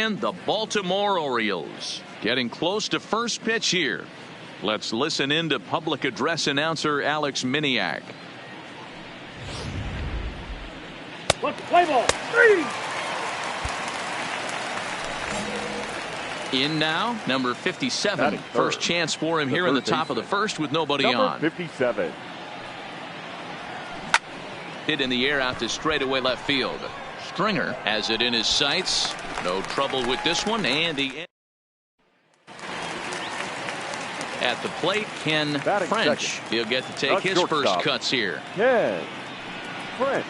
and the Baltimore Orioles. Getting close to first pitch here. Let's listen in to public address announcer Alex Miniak. Let's play ball. 3. In now, number 57. First chance for him here in the top of the first with nobody on. 57. Hit in the air out to straightaway left field. Stringer has it in his sights. No trouble with this one. And the at the plate, Ken French. He'll get to take his first cuts here. Ken French.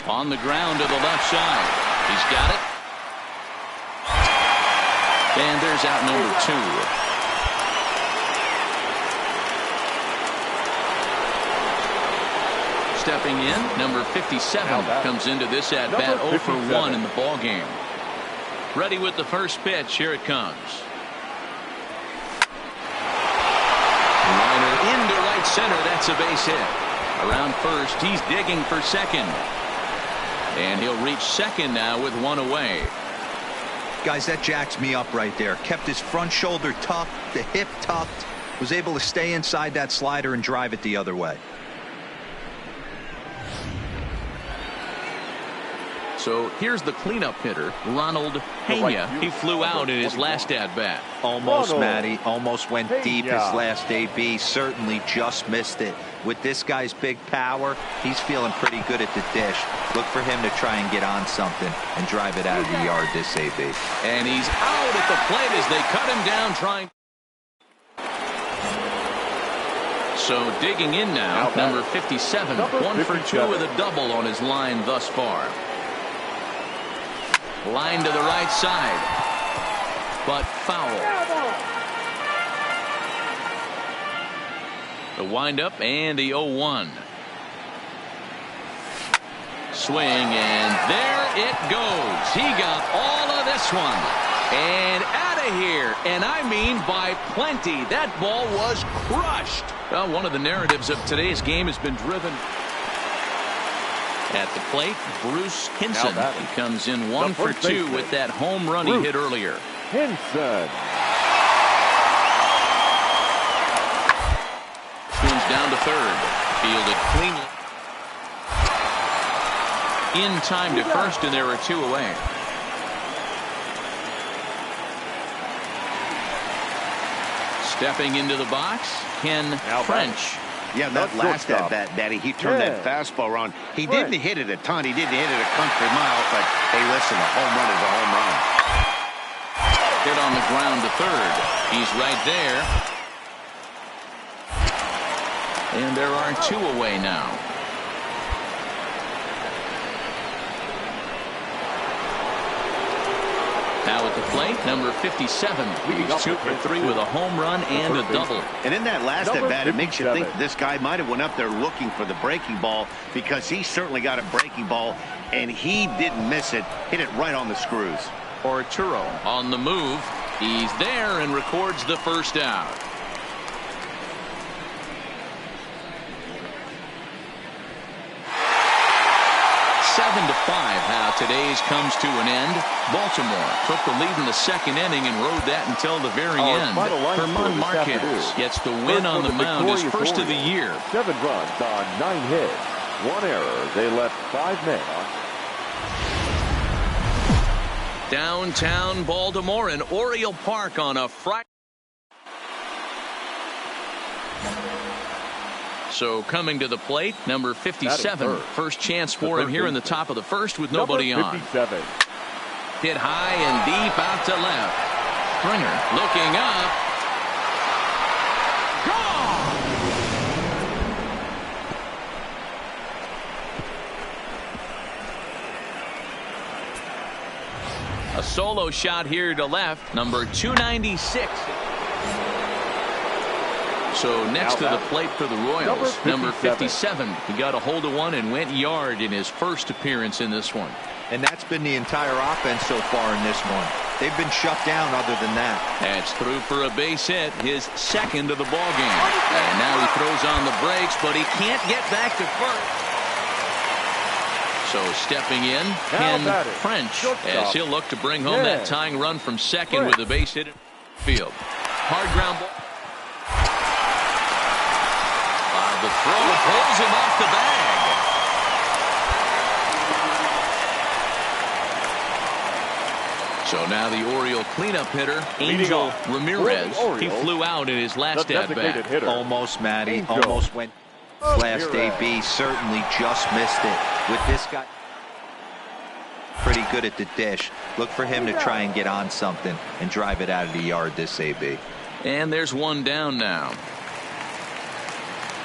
On the ground to the left side. He's got it. And there's out number 2. Stepping in, number 57 comes into this at bat 0 for 1 in the ball game. Ready with the first pitch. Here it comes. Liner into right center. That's a base hit. Around first, he's digging for second. And he'll reach second now with 1 away. Guys, that jacks me up right there. Kept his front shoulder tucked, the hip tucked, was able to stay inside that slider and drive it the other way. So here's the cleanup hitter, Ronald Pena. He flew out in his last at-bat. Almost, Matty. Almost went deep his last AB. Certainly just missed it. With this guy's big power, he's feeling pretty good at the dish. Look for him to try and get on something and drive it out of the yard this AB. And he's out at the plate as they cut him down trying. So digging in now, number 57. 1 for 2 with a double on his line thus far. Line to the right side, but foul. The windup and the 0-1. Swing, and there it goes. He got all of this one. And out of here. And I mean by plenty. That ball was crushed. Well, one of the narratives of today's game has been driven. At the plate, Bruce Hinson. He comes in 1 for 2 with that home run he hit earlier. Hinson. Swings down to third. Fielded cleanly. In time to first, and there are 2 away. Stepping into the box, Ken French. Yeah, that last at bat, Daddy, he turned that fastball around. He didn't hit it a ton. He didn't hit it a country mile, but hey, listen, a home run is a home run. Hit on the ground to third. He's right there. And there are 2 away now. Now at the plate, number 57. He's 2 for 3 with a home run and a double. And in that last at bat, it makes you think this guy might have went up there looking for the breaking ball, because he certainly got a breaking ball, and he didn't miss it. Hit it right on the screws. Arturo on the move. He's there and records the first out. 7-5, how today's comes to an end. Baltimore took the lead in the second inning and rode that until the very end. Herman Marquez gets the win on the mound, his first of the year. 7 runs on 9 hits. 1 error. They left 5 men on. Downtown Baltimore and Oriole Park on a Friday. So coming to the plate, number 57. First chance for him here in the top of the first with nobody on. Hit high and deep out to left. Stringer looking up. Gone! A solo shot here to left, number 296. So next to the plate for the Royals, number 57. He got a hold of one and went yard in his first appearance in this one. And that's been the entire offense so far in this one. They've been shut down other than that. That's through for a base hit, his second of the ball game. And now he throws on the brakes, but he can't get back to first. So stepping in, Ken French, as he'll look to bring home that tying run from second with the base hit in field. Hard ground ball. The throw pulls him off the bag. So now the Oriole cleanup hitter, Angel Ramirez. He flew out in his last at-bat. Almost, Matty. Almost went last AB. Certainly just missed it. With this guy pretty good at the dish. Look for him to try and get on something and drive it out of the yard, this AB. And there's one down now.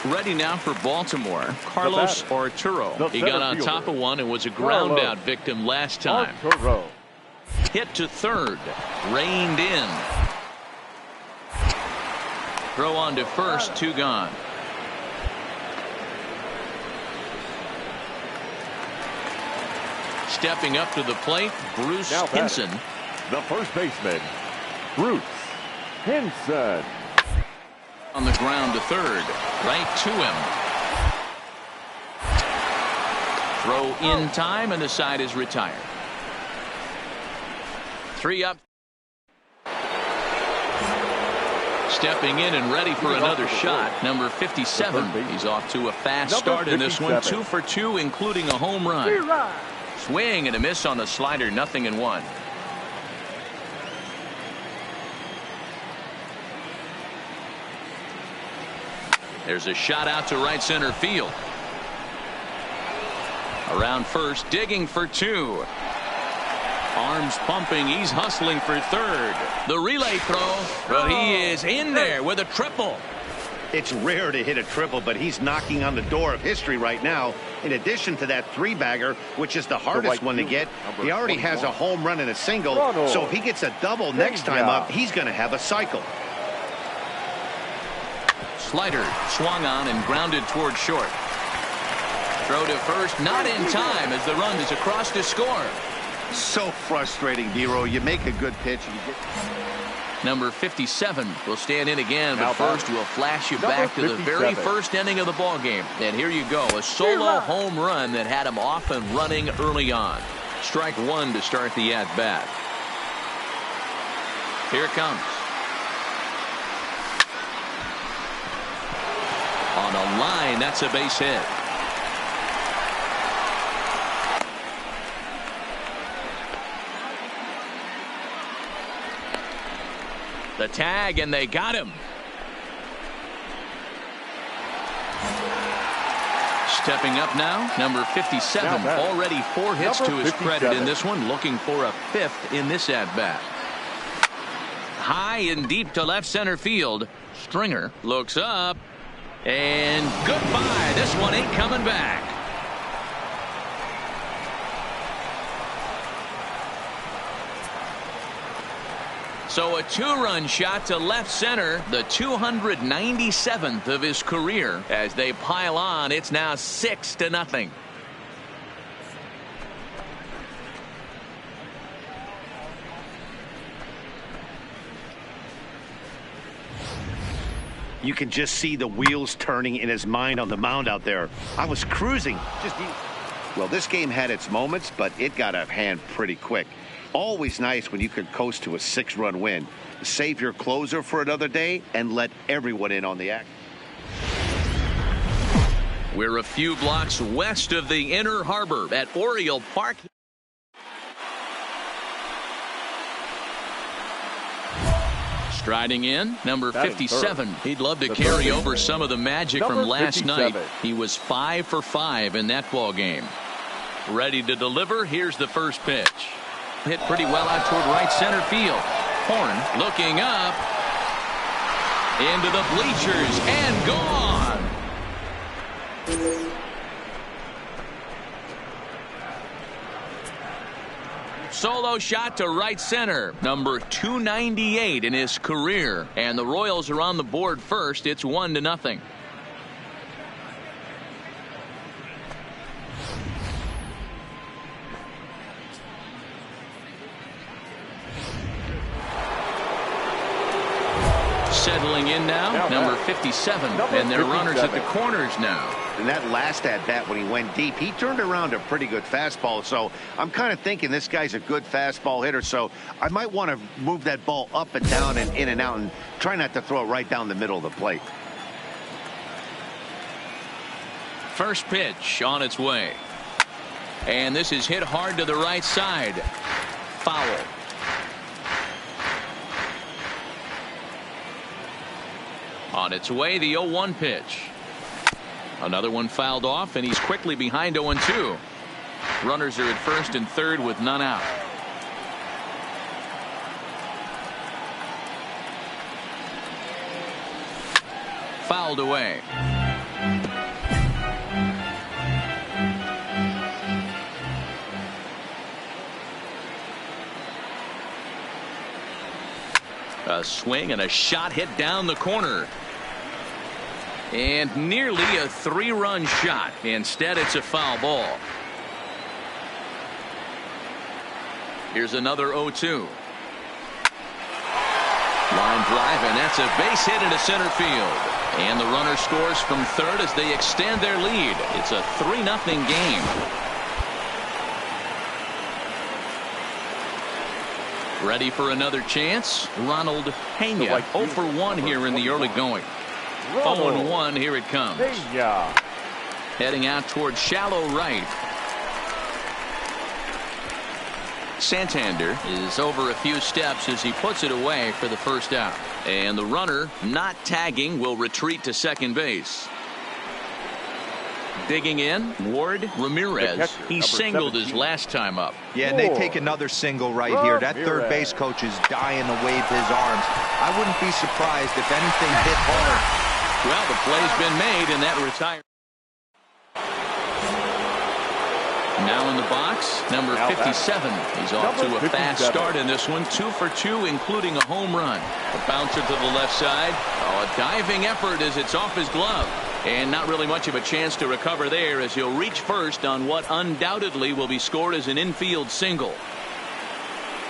Ready now for Baltimore, Carlos Arturo. He got on top of one and was a ground out victim last time. Hit to third, reined in. Throw on to first, 2 gone. Stepping up to the plate, Bruce Henson. The first baseman, Bruce Henson. On the ground to third, right to him. Throw in time, and the side is retired. 3 up. Stepping in and ready for another shot, number 57. He's off to a fast start in this one, 2 for 2, including a home run. Swing and a miss on the slider, 0-1. There's a shot out to right center field. Around first, digging for 2. Arms pumping, he's hustling for third. The relay throw, but he is in there with a triple. It's rare to hit a triple, but he's knocking on the door of history right now. In addition to that 3-bagger, which is the hardest one to get, he already has a home run and a single. So if he gets a double next time up, he's going to have a cycle. Slider swung on and grounded toward short. Throw to first, not in time as the run is across to score. So frustrating, Dero. You make a good pitch and you get... Number 57 will stand in again, but first we'll flash you back to the very first inning of the ball game. And here you go, a solo home run that had him off and running early on. Strike 1 to start the at-bat. Here it comes. On a line, that's a base hit. The tag, and they got him. Stepping up now, number 57. Already 4 hits to his credit in this one, looking for a 5th in this at-bat. High and deep to left center field. Stringer looks up, and goodbye. This one ain't coming back. So a 2-run shot to left center, the 297th of his career. As they pile on, it's now 6-0. You can just see the wheels turning in his mind on the mound out there. I was cruising. Well, this game had its moments, but it got out of hand pretty quick. Always nice when you can coast to a 6-run win. Save your closer for another day and let everyone in on the act. We're a few blocks west of the Inner Harbor at Oriole Park. Striding in, number 57. He'd love to carry over some of the magic from last night. He was 5 for 5 in that ball game. Ready to deliver. Here's the first pitch. Hit pretty well out toward right center field. Horn looking up into the bleachers and gone. Solo shot to right center, number 298 in his career, and the Royals are on the board first. It's 1-0. Settling in now, number 57, and they're runners at the corners now. in that last at-bat when he went deep, he turned around a pretty good fastball. So I'm kind of thinking this guy's a good fastball hitter. So I might want to move that ball up and down and in and out and try not to throw it right down the middle of the plate. First pitch on its way. And this is hit hard to the right side. Foul. On its way, the 0-1 pitch. Another one fouled off, and he's quickly behind 0-2. Runners are at first and third with none out. Fouled away. A swing and a shot hit down the corner. And nearly a 3-run shot. Instead, it's a foul ball. Here's another 0-2. Line drive, and that's a base hit into center field. And the runner scores from third as they extend their lead. It's a 3-0 game. Ready for another chance? Ronald Pena, 0 for 1 here in the early going. 0-1, here it comes. Heading out towards shallow right. Santander is over a few steps as he puts it away for the first out. And the runner, not tagging, will retreat to second base. Digging in, Ward Ramirez. He singled his last time up. Yeah, and they take another single right here. That third base coach is dying to wave his arms. I wouldn't be surprised if anything hit hard. Well, the play's been made, and that retires. Now in the box, number 57. He's off to a fast start in this one. 2 for 2, including a home run. A bouncer to the left side. Oh, a diving effort as it's off his glove. And not really much of a chance to recover there as he'll reach first on what undoubtedly will be scored as an infield single.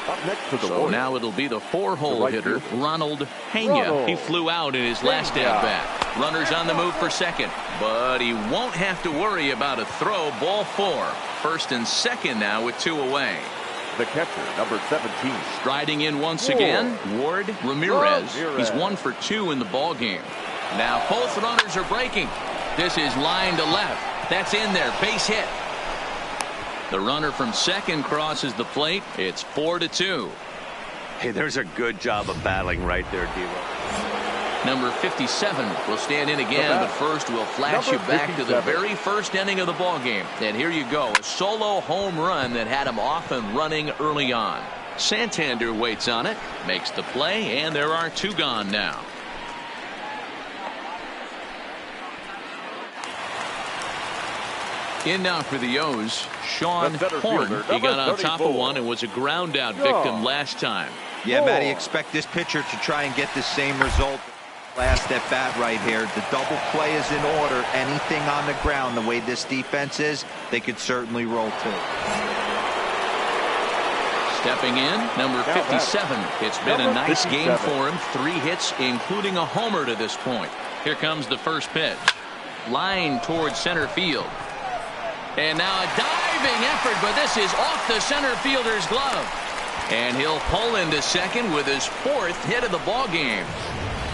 Up next to the so now it'll be the 4-hole hitter, Ronald Pena. He flew out in his last at-bat. Runners on the move for second, but he won't have to worry about a throw. Ball 4. First and second now with 2 away. The catcher, number 17. Striding in once again, Ward Ramirez. He's 1 for 2 in the ball game. Now both runners are breaking. This is line to left. That's in there. Base hit. The runner from second crosses the plate. It's 4-2. Hey, there's a good job of battling right there, D-Roll. Number 57 will stand in again, but first we'll flash you back to the very first inning of the ball game. And here you go, a solo home run that had him off and running early on. Santander waits on it, makes the play, and there are 2 gone now. In now for the O's, Sean Horn. He got on top of one and was a ground out victim last time. Yeah, Matty, expect this pitcher to try and get the same result. Last at bat right here. The double play is in order. Anything on the ground, the way this defense is, they could certainly roll too. Stepping in, number 57. It's been a nice game for him. 3 hits, including a homer to this point. Here comes the first pitch. Line towards center field. And now a diving effort, but this is off the center fielder's glove. And he'll pull into second with his 4th hit of the ball game.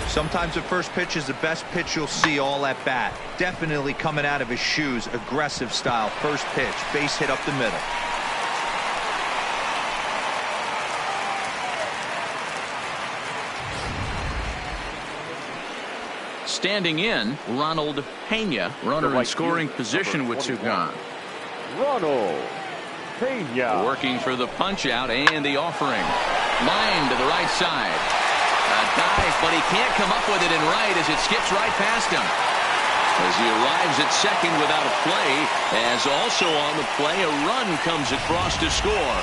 Sometimes the first pitch is the best pitch you'll see all at bat. Definitely coming out of his shoes. Aggressive style. First pitch. Base hit up the middle. Standing in, Ronald Pena, runner in scoring position with 2 gone. Ronald Pena. Working for the punch out and the offering. Line to the right side. A dive, but he can't come up with it in right as it skips right past him. As he arrives at second without a play, as also on the play, a run comes across to score.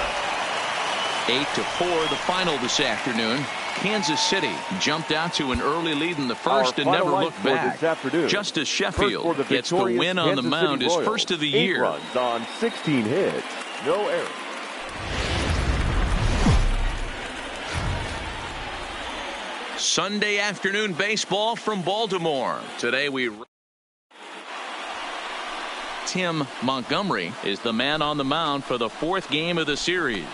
8-4 the final this afternoon. Kansas City jumped out to an early lead in the first and never looked back. Just as Sheffield gets the win on the mound, his first of the year. 8 runs on 16 hits. No errors. Sunday afternoon baseball from Baltimore. Today we Tim Montgomery is the man on the mound for the 4th game of the series.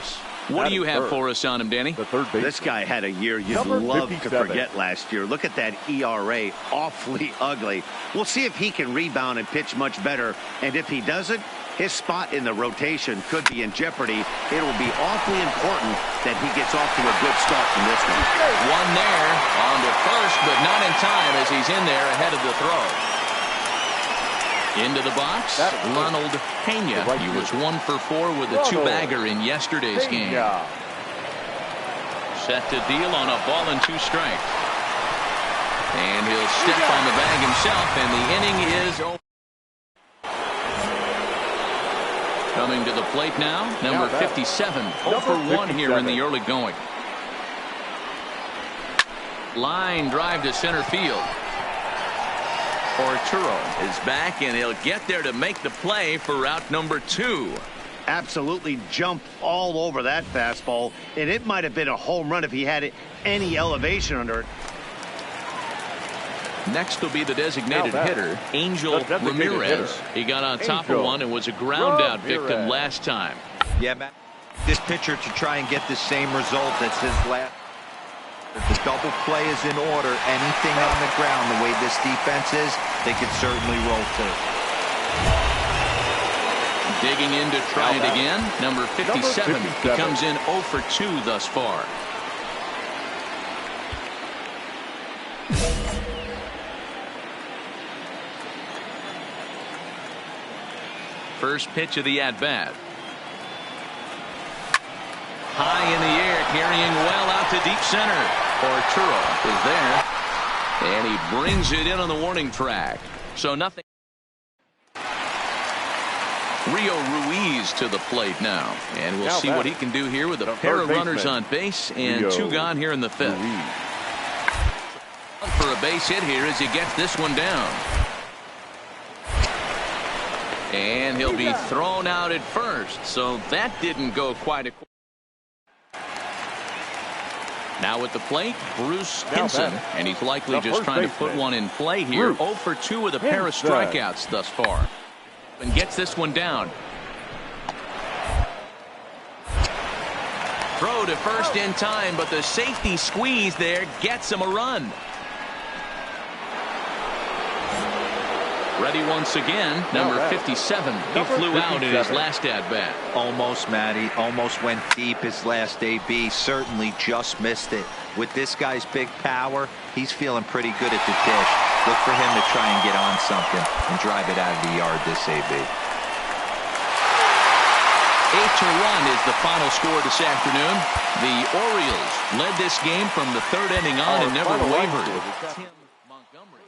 What do you have for us on him, Danny? This guy had a year you'd love to forget last year. Look at that ERA, awfully ugly. We'll see if he can rebound and pitch much better. And if he doesn't, his spot in the rotation could be in jeopardy. It will be awfully important that he gets off to a good start from this one. One there, on to first, but not in time as he's in there ahead of the throw. Into the box, Ronald Pena. He was 1 for 4 with a 2-bagger in yesterday's game. Set to deal on a ball and 2 strikes. And he'll step on the bag himself, and the inning is over. Coming to the plate now, number 57. 0 for 1 here in the early going. Line drive to center field. Arturo is back, and he'll get there to make the play for route number 2. Absolutely jumped all over that fastball, and it might have been a home run if he had any elevation under it. Next will be the designated hitter, Angel Ramirez. He got on top of one and was a ground out victim last time. Yeah, Matt, this pitcher to try and get the same result that's his last. If the double play is in order, anything on the ground, the way this defense is, they could certainly roll too. Digging in to try it again. Number 57. He comes in 0 for 2 thus far. First pitch of the at-bat. High in the air, carrying well out to deep center. Arturo is there, and he brings it in on the warning track. So nothing. Rio Ruiz to the plate now, and we'll see what he can do here with a pair of runners on base and 2 gone here in the 5th. For a base hit here as he gets this one down. And he'll be thrown out at first, so that didn't go quite a. Now at the plate, Bruce Hinson, and he's likely just trying to put one in play here. 0 for 2 with a pair of strikeouts thus far. And gets this one down. Throw to first in time, but the safety squeeze there gets him a run. Ready once again, number 57. He flew out in his last at-bat. Almost, Matty. Almost went deep his last AB. Certainly just missed it. With this guy's big power, he's feeling pretty good at the dish. Look for him to try and get on something and drive it out of the yard this AB. 8-1 is the final score this afternoon. The Orioles led this game from the 3rd inning on and never wavered. Tim Montgomery.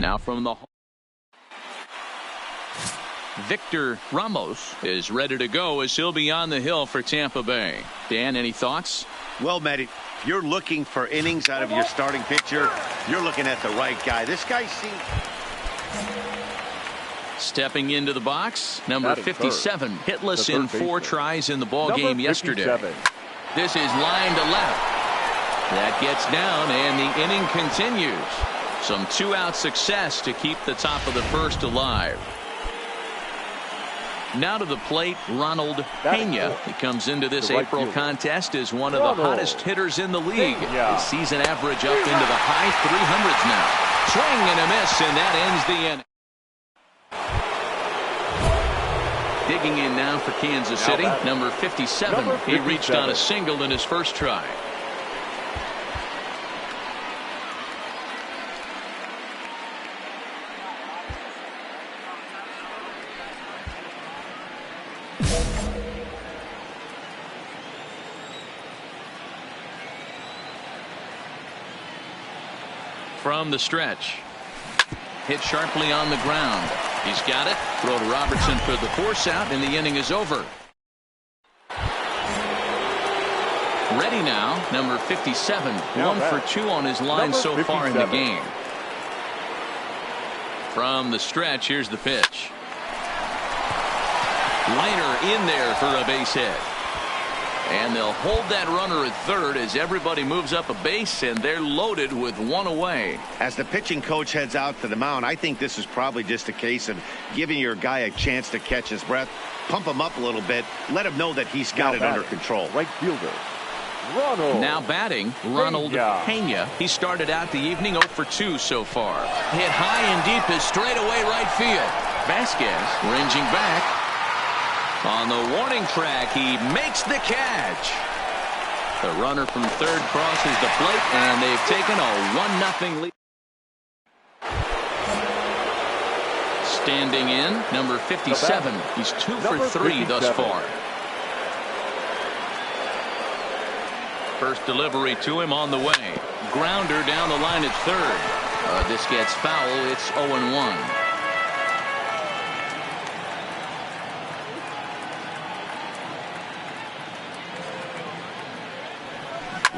Now from the Victor Ramos is ready to go as he'll be on the hill for Tampa Bay. Dan, any thoughts? Well, Matt, if you're looking for innings out of your starting pitcher, you're looking at the right guy. This guy seems... Stepping into the box, number 57, hitless in 4 tries in the ball game yesterday. This is line to left. That gets down, and the inning continues. Some 2-out success to keep the top of the first alive. Now to the plate, Ronald Pena. He comes into this April contest as one of the hottest hitters in the league. His season average up into the high 300s now. Swing and a miss, and that ends the inning. Digging in now for Kansas City, number 57. He reached on a single in his first try. From the stretch. Hit sharply on the ground. He's got it. Throw to Robertson for the force out, and the inning is over. Ready now, number 57. 1 for 2 on his line so far in the game. From the stretch, here's the pitch. Liner in there for a base hit. And they'll hold that runner at third as everybody moves up a base, and they're loaded with 1 away. As the pitching coach heads out to the mound, I think this is probably just a case of giving your guy a chance to catch his breath, pump him up a little bit, let him know that he's got it under control. Right fielder, Ronald. Now batting, Ronald Pena. He started out the evening 0 for 2 so far. Hit high and deep is straight away right field. Vasquez ranging back. On the warning track, he makes the catch. The runner from third crosses the plate, and they've taken a 1-0 lead. Standing in, number 57. He's 2 for 3 thus far. First delivery to him on the way. Grounder down the line at third. This gets foul. It's 0-1.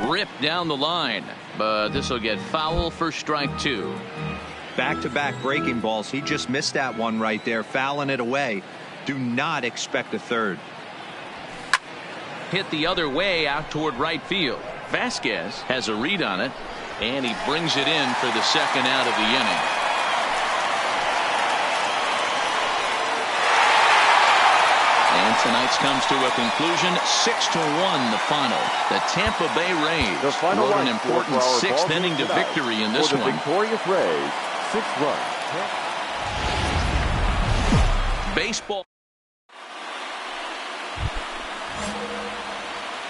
Ripped down the line, but this will get foul for strike 2. Back-to-back breaking balls. He just missed that one right there, fouling it away. Do not expect a third. Hit the other way out toward right field. Vasquez has a read on it, and he brings it in for the second out of the inning. And tonight's comes to a conclusion, 6-1 the final. The Tampa Bay Rays wrote an important 6th inning to victory in this one. Victorious Rays, 6 runs. Baseball.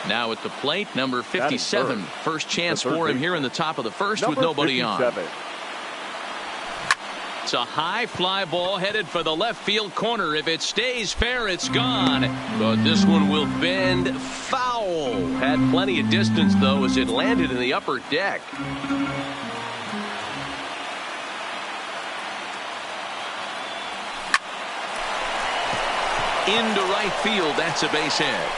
Now at the plate, number 57. First chance for him here in the top of the first with nobody on. It's a high fly ball headed for the left field corner. If it stays fair, it's gone. But this one will bend foul. Had plenty of distance, though, as it landed in the upper deck. Into right field. That's a base hit.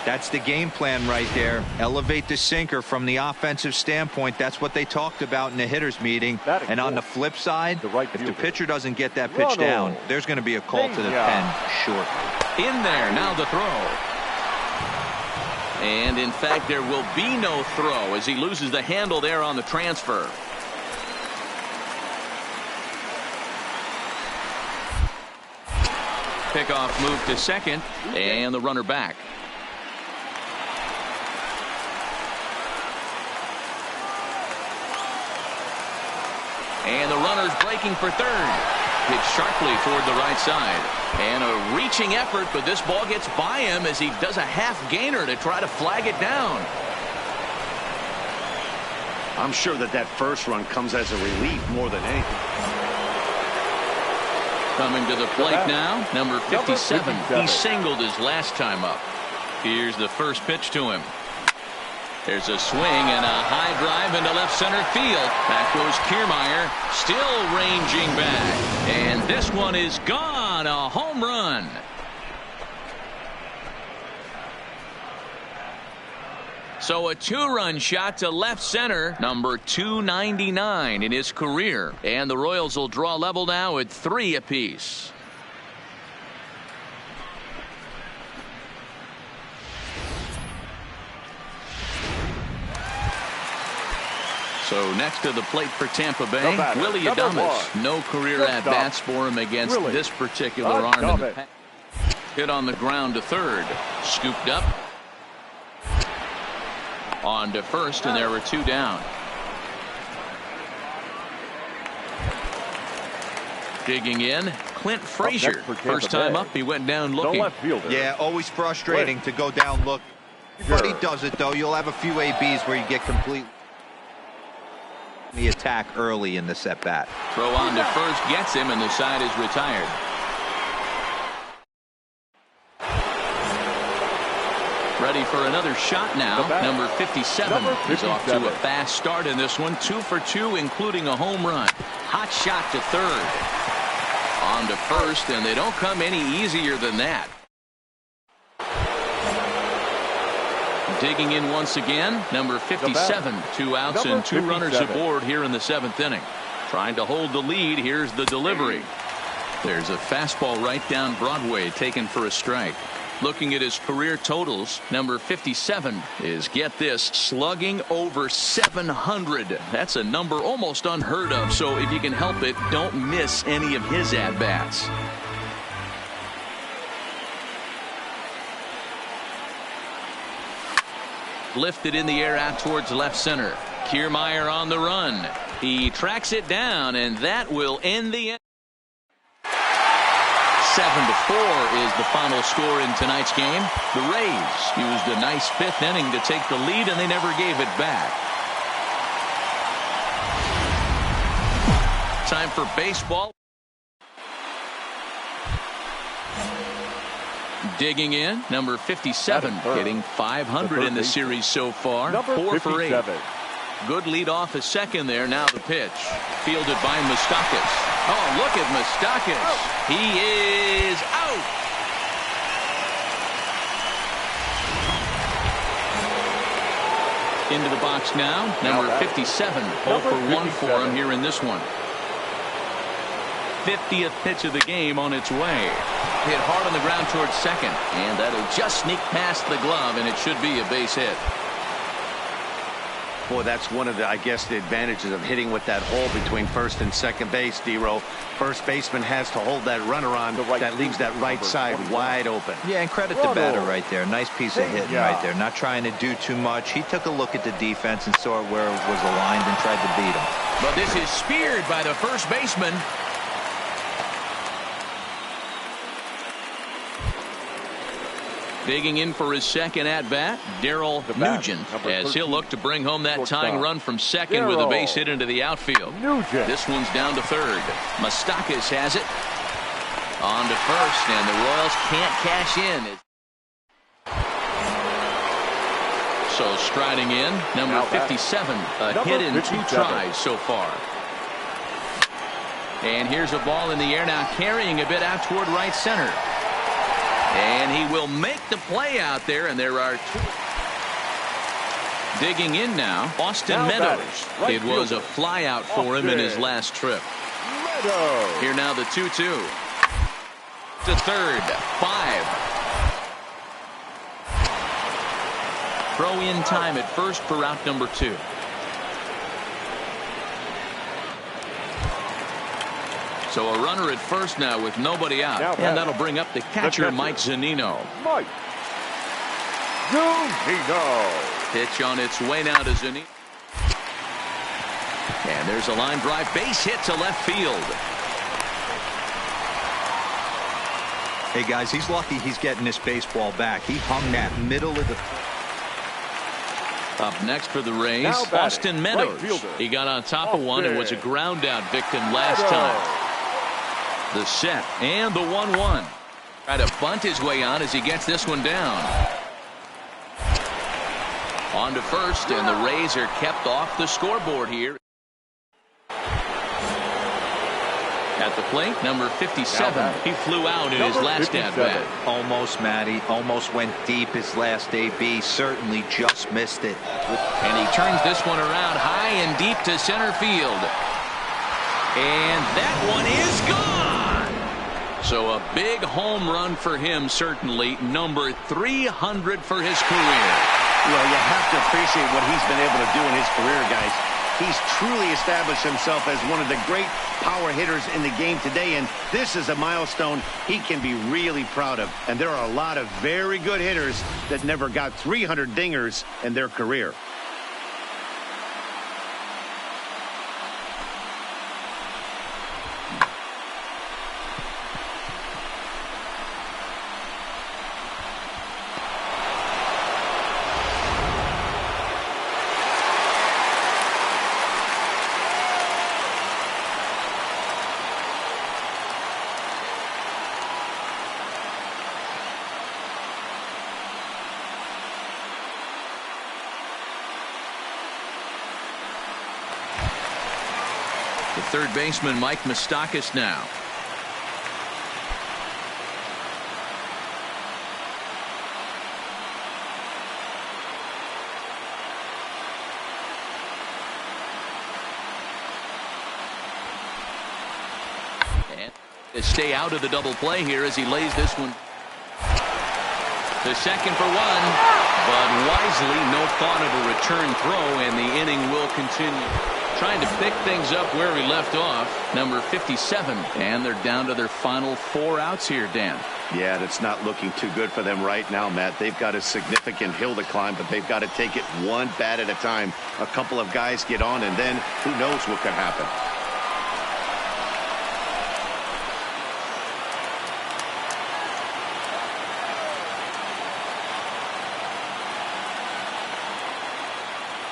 That's the game plan right there. Elevate the sinker from the offensive standpoint. That's what they talked about in the hitters meeting. And on the flip side, if the pitcher doesn't get that pitch down, there's going to be a call to the pen shortly. In there, now the throw. And in fact, there will be no throw as he loses the handle there on the transfer. pickoff move to second, and the runner back. And the runner's breaking for third. Hit sharply toward the right side. And a reaching effort, but this ball gets by him as he does a half gainer to try to flag it down. I'm sure that first run comes as a relief more than anything. Coming to the plate now, number 57. He singled his last time up. Here's the first pitch to him. There's a swing and a high drive into left center field. Back goes Kiermaier, still ranging back. And this one is gone, a home run. So a two-run shot to left center, number 299 in his career. And the Royals will draw level now at 3 apiece. So next to the plate for Tampa Bay, Willie Adames. No career at-bats for him against this particular arm in the past. Hit on the ground to third. Scooped up. On to first, and there were 2 down. Digging in, Clint Frazier. First time up, he went down looking. Yeah, always frustrating to go down look. But he does it, though. You'll have a few ABs where you get complete the attack early in the at-bat. Throw on to first gets him, and the side is retired. Ready for another shot now. Number 57 is off to a fast start in this one. 2 for 2, including a home run. Hot shot to third. On to first, and they don't come any easier than that. Digging in once again, number 57. 2 outs and 2 runners aboard here in the 7th inning. Trying to hold the lead. Here's the delivery. There's a fastball right down Broadway, taken for a strike. Looking at his career totals, number 57 is, get this, slugging over 700. That's a number almost unheard of, so if you can help it, don't miss any of his at-bats. Lifted in the air out towards left center. Kiermaier on the run. He tracks it down, and that will end the end. 7-4 is the final score in tonight's game. The Rays used a nice 5th inning to take the lead, and they never gave it back. Time for baseball. Digging in, number 57, hitting 500 in the series so far. 4 for 8. Good lead off a second there. Now the pitch. Fielded by Moustakas. Oh, look at Moustakas. He is out. Into the box now. Number 57. 0 for 1 for him here in this one. 50th pitch of the game on its way. Hit hard on the ground towards second. And that'll just sneak past the glove, and it should be a base hit. Boy, that's one of the, I guess, the advantages of hitting with that hole between first and second base, D-Row. First baseman has to hold that runner on. That leaves that right side wide open. Yeah, and credit the batter right there. Nice piece of hitting right there. Not trying to do too much. He took a look at the defense and saw where it was aligned and tried to beat him. But this is speared by the first baseman. Digging in for his second at-bat, Darryl Nugent, as he'll look to bring home that tying run from second with a base hit into the outfield. This one's down to third. Moustakas has it. On to first, and the Royals can't cash in. So striding in, number 57, a hit in 2 tries so far. And here's a ball in the air now, carrying a bit out toward right center. And he will make the play out there, and there are 2. Digging in now, Austin Meadows. It was a fly out for him in his last trip. Here now the 2-2. To third, 5. Throw in time at first for out number 2. So a runner at first now with nobody out. And that'll bring up the catcher, Mike Zunino. Mike Zunino. Pitch on its way now to Zunino. And there's a line drive base hit to left field. Hey, guys, he's lucky he's getting this baseball back. He hung that middle of the... Up next for the Rays, Austin Meadows. He got on top of one and was a ground out victim last time. The set and the 1-1. Try to bunt his way on as he gets this one down. On to first, and the Rays are kept off the scoreboard here. At the plate, number 57. He flew out in his last at-bat. Almost, Matty. Almost went deep his last AB. Certainly just missed it. And he turns this one around high and deep to center field. And that one is gone. So a big home run for him, certainly. Number 300 for his career. Well, you have to appreciate what he's been able to do in his career, guys. He's truly established himself as one of the great power hitters in the game today, and this is a milestone he can be really proud of. And there are a lot of very good hitters that never got 300 dingers in their career. The third baseman, Mike Moustakas, now. And to stay out of the double play here as he lays this one to second for one, but wisely, no thought of a return throw, and the inning will continue. Trying to pick things up where he left off, number 57, and they're down to their final 4 outs here, Dan. Yeah, that's not looking too good for them right now, Matt. They've got a significant hill to climb, but they've got to take it one bat at a time. A couple of guys get on, and then who knows what could happen.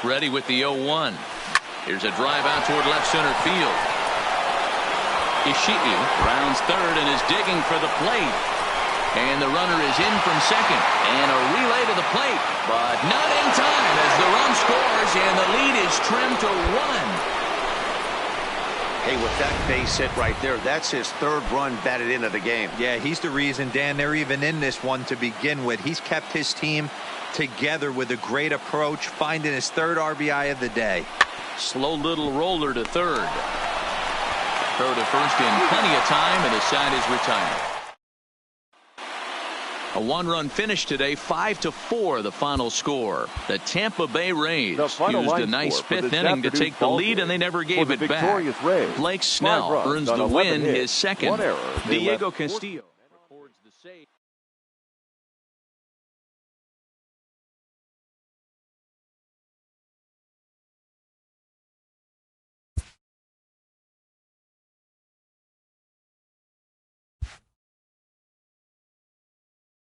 Ready with the 0-1. Here's a drive out toward left center field. Ishii rounds third and is digging for the plate. And the runner is in from second. And a relay to the plate, but not in time as the run scores and the lead is trimmed to 1. Hey, with that base hit right there, that's his third run batted into the game. Yeah, he's the reason, Dan, they're even in this one to begin with. He's kept his team together with a great approach, finding his third RBI of the day. Slow little roller to third. Throw to first in plenty of time, and the side is retired. A 1-run finish today, 5-4 the final score. The Tampa Bay Rays used a nice 5th inning to take the lead, and they never gave it back. Blake Snell earns the win, his second. Diego Castillo records the save.